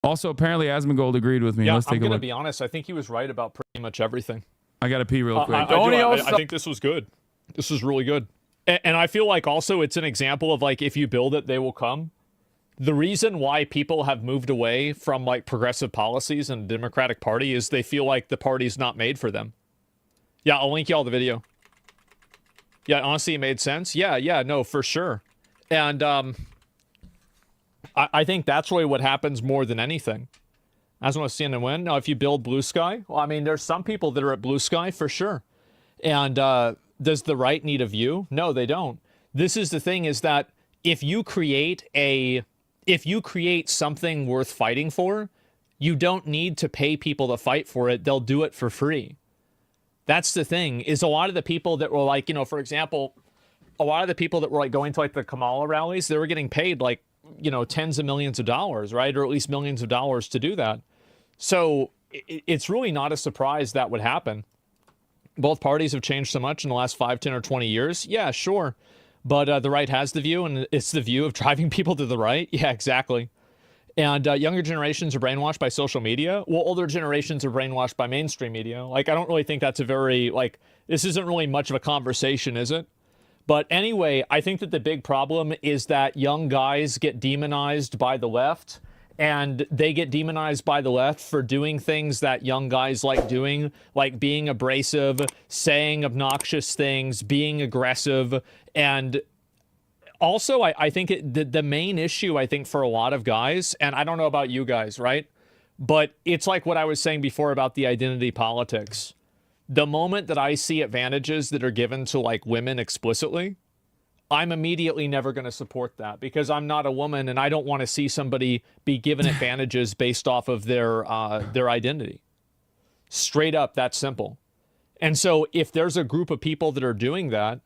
Also, apparently Asmongold agreed with me. Yeah, Let's take I'm a gonna look. be honest. I think he was right about pretty much everything. I gotta pee real quick. I think this was good. This was really good. And I feel like also it's an example of like, if you build it, they will come. The reason why people have moved away from like progressive policies and the Democratic Party is they feel like the party's not made for them. Yeah, I'll link you all the video. Yeah, honestly, it made sense. Yeah, no, for sure. And I think that's really what happens more than anything. I just want to see and win. Now, if you build Blue Sky, well, I mean, there's some people that are at Blue Sky for sure. And does the right need a view? No, they don't. This is the thing, is that if you create something worth fighting for, you don't need to pay people to fight for it. They'll do it for free. That's the thing, is a lot of the people that were like, for example, a lot of the people that were like going to like the Kamala rallies, they were getting paid like, tens of millions of dollars, right? Or at least millions of dollars to do that. So it's really not a surprise that would happen. Both parties have changed so much in the last 5, 10, or 20 years. Yeah, sure. But the right has the view, and it's the view of driving people to the right. Yeah, exactly. And younger generations are brainwashed by social media. Well, older generations are brainwashed by mainstream media. Like, I don't really think that's a very, this isn't really much of a conversation, is it? But anyway, I think that the big problem is that young guys get demonized by the left. And they get demonized by the left for doing things that young guys like doing, like being abrasive, saying obnoxious things, being aggressive. And also, I think the main issue, I think, for a lot of guys, and I don't know about you guys, right? But it's like what I was saying before about the identity politics. The moment that I see advantages that are given to like women explicitly, I'm immediately never going to support that, because I'm not a woman and I don't want to see somebody be given advantages based off of their identity. Straight up, that simple. And so if there's a group of people that are doing that,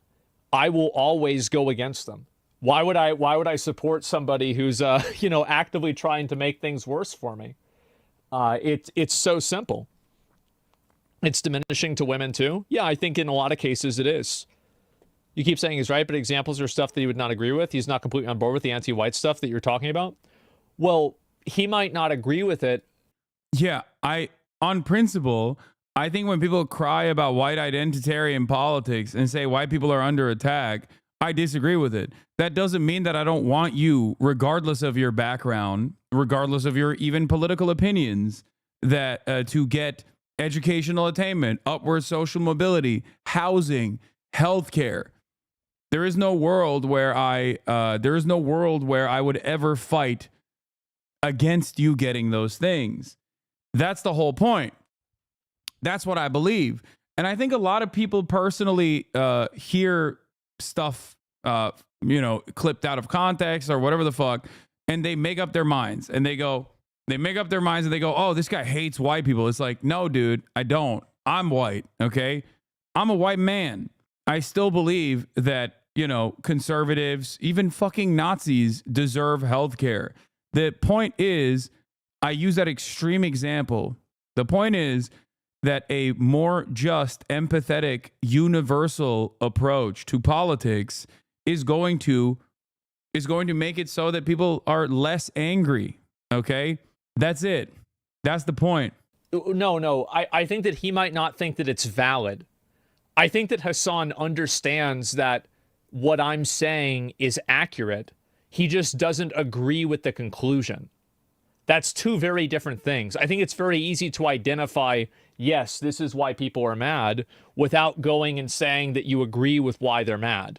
I will always go against them. Why would I support somebody who's actively trying to make things worse for me? It's so simple. It's diminishing to women too. Yeah, I think in a lot of cases it is. You keep saying he's right, but examples are stuff that he would not agree with. He's not completely on board with the anti-white stuff that you're talking about. Well, he might not agree with it. Yeah, on principle, I think when people cry about white identitarian politics and say white people are under attack, I disagree with it. That doesn't mean that I don't want you, regardless of your background, regardless of your even political opinions, that to get educational attainment, upward social mobility, housing, healthcare. There is no world where I would ever fight against you getting those things. That's the whole point. That's what I believe. And I think a lot of people personally hear stuff, clipped out of context or whatever the fuck, and they make up their minds and they go, oh, this guy hates white people. It's like, no, dude, I don't. I'm white, okay? I'm a white man. I still believe that, conservatives, even fucking Nazis deserve health care. The point is, I use that extreme example. The point is that a more just, empathetic, universal approach to politics is going to make it so that people are less angry. Okay? That's it. That's the point. No. I think that he might not think that it's valid. I think that Hasan understands that what I'm saying is accurate. He just doesn't agree with the conclusion. That's two very different things. I think it's very easy to identify, yes, this is why people are mad, without going and saying that you agree with why they're mad.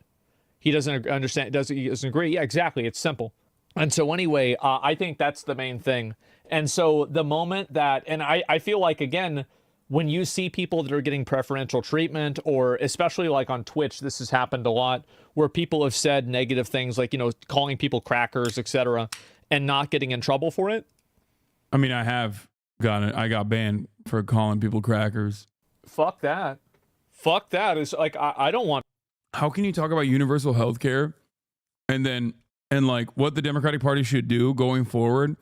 He doesn't understand, he doesn't agree. Yeah, exactly. It's simple. And so anyway, I think that's the main thing. And so the moment that, and I feel like, again, when you see people that are getting preferential treatment, or especially like on Twitch, this has happened a lot, where people have said negative things like, calling people crackers, etc., and not getting in trouble for it. I mean, I got banned for calling people crackers. Fuck that. It's like, I don't want. How can you talk about universal health care and like what the Democratic Party should do going forward,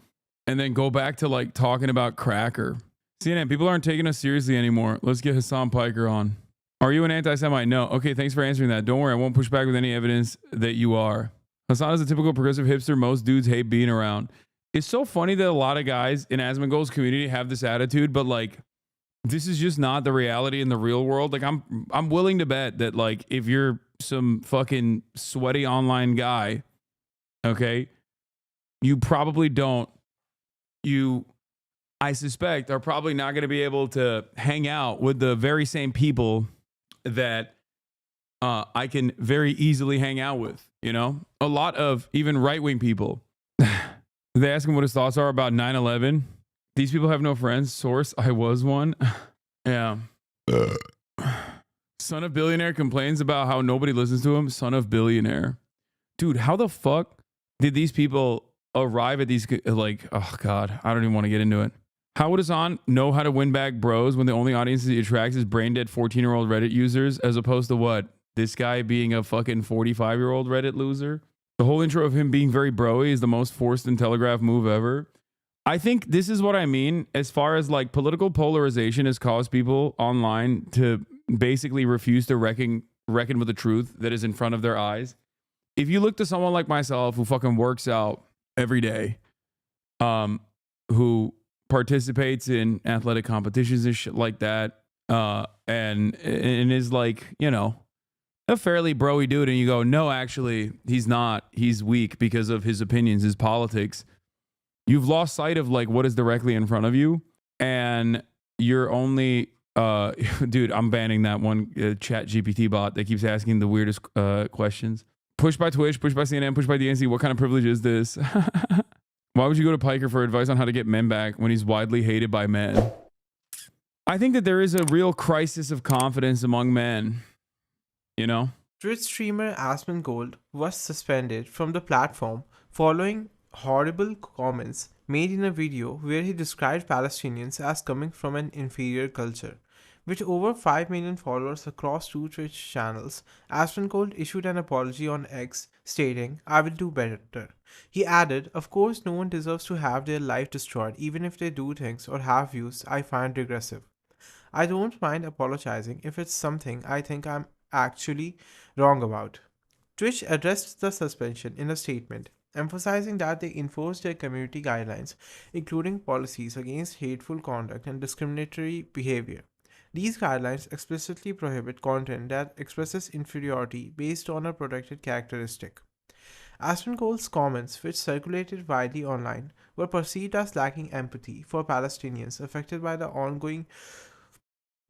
and then go back to like talking about cracker? CNN, people aren't taking us seriously anymore. Let's get Hasan Piker on. Are you an anti-Semite? No. Okay, thanks for answering that. Don't worry, I won't push back with any evidence that you are. Hasan is a typical progressive hipster most dudes hate being around. It's so funny that a lot of guys in Asmongold's community have this attitude, but like this is just not the reality in the real world. Like I'm willing to bet that like if you're some fucking sweaty online guy, okay, you probably don't you I suspect are probably not going to be able to hang out with the very same people that I can very easily hang out with, you know? A lot of even right-wing people. They ask him what his thoughts are about 9/11. These people have no friends. Source, I was one. Yeah. Son of billionaire complains about how nobody listens to him. Son of billionaire. Dude, how the fuck did these people arrive at these, like, oh God, I don't even want to get into it. How would Hasan know how to win back bros when the only audience he attracts is brain dead 14-year-old Reddit users as opposed to what? This guy being a fucking 45-year-old Reddit loser? The whole intro of him being very broy is the most forced and telegraph move ever. I think this is what I mean as far as like political polarization has caused people online to basically refuse to reckon with the truth that is in front of their eyes. If you look to someone like myself who fucking works out every day, who participates in athletic competitions and shit like that, and is like, you know, a fairly broy dude, and you go, no, actually, he's not. He's weak because of his opinions, his politics. You've lost sight of like what is directly in front of you, and you're only, dude, I'm banning that one chat GPT bot that keeps asking the weirdest questions. Push by Twitch, push by CNN, push by DNC. What kind of privilege is this? Why would you go to Piker for advice on how to get men back when he's widely hated by men? I think that there is a real crisis of confidence among men, you know? Twitch streamer Asmongold was suspended from the platform following horrible comments made in a video where he described Palestinians as coming from an inferior culture. With over 5 million followers across 2 Twitch channels, Asmongold issued an apology on X, stating, "I will do better." He added, "Of course, no one deserves to have their life destroyed, even if they do things or have views I find regressive. I don't mind apologizing if it's something I think I'm actually wrong about." Twitch addressed the suspension in a statement, emphasizing that they enforce their community guidelines, including policies against hateful conduct and discriminatory behavior. These guidelines explicitly prohibit content that expresses inferiority based on a protected characteristic. Asmongold's comments, which circulated widely online, were perceived as lacking empathy for Palestinians affected by the ongoing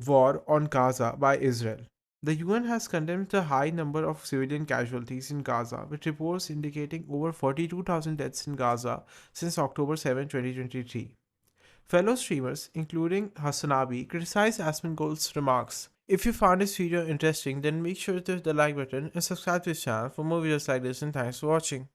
war on Gaza by Israel. The UN has condemned the high number of civilian casualties in Gaza, with reports indicating over 42,000 deaths in Gaza since October 7, 2023. Fellow streamers, including Hasanabi, criticized Asmongold's remarks. If you found this video interesting, then make sure to hit the like button and subscribe to this channel for more videos like this, and thanks for watching.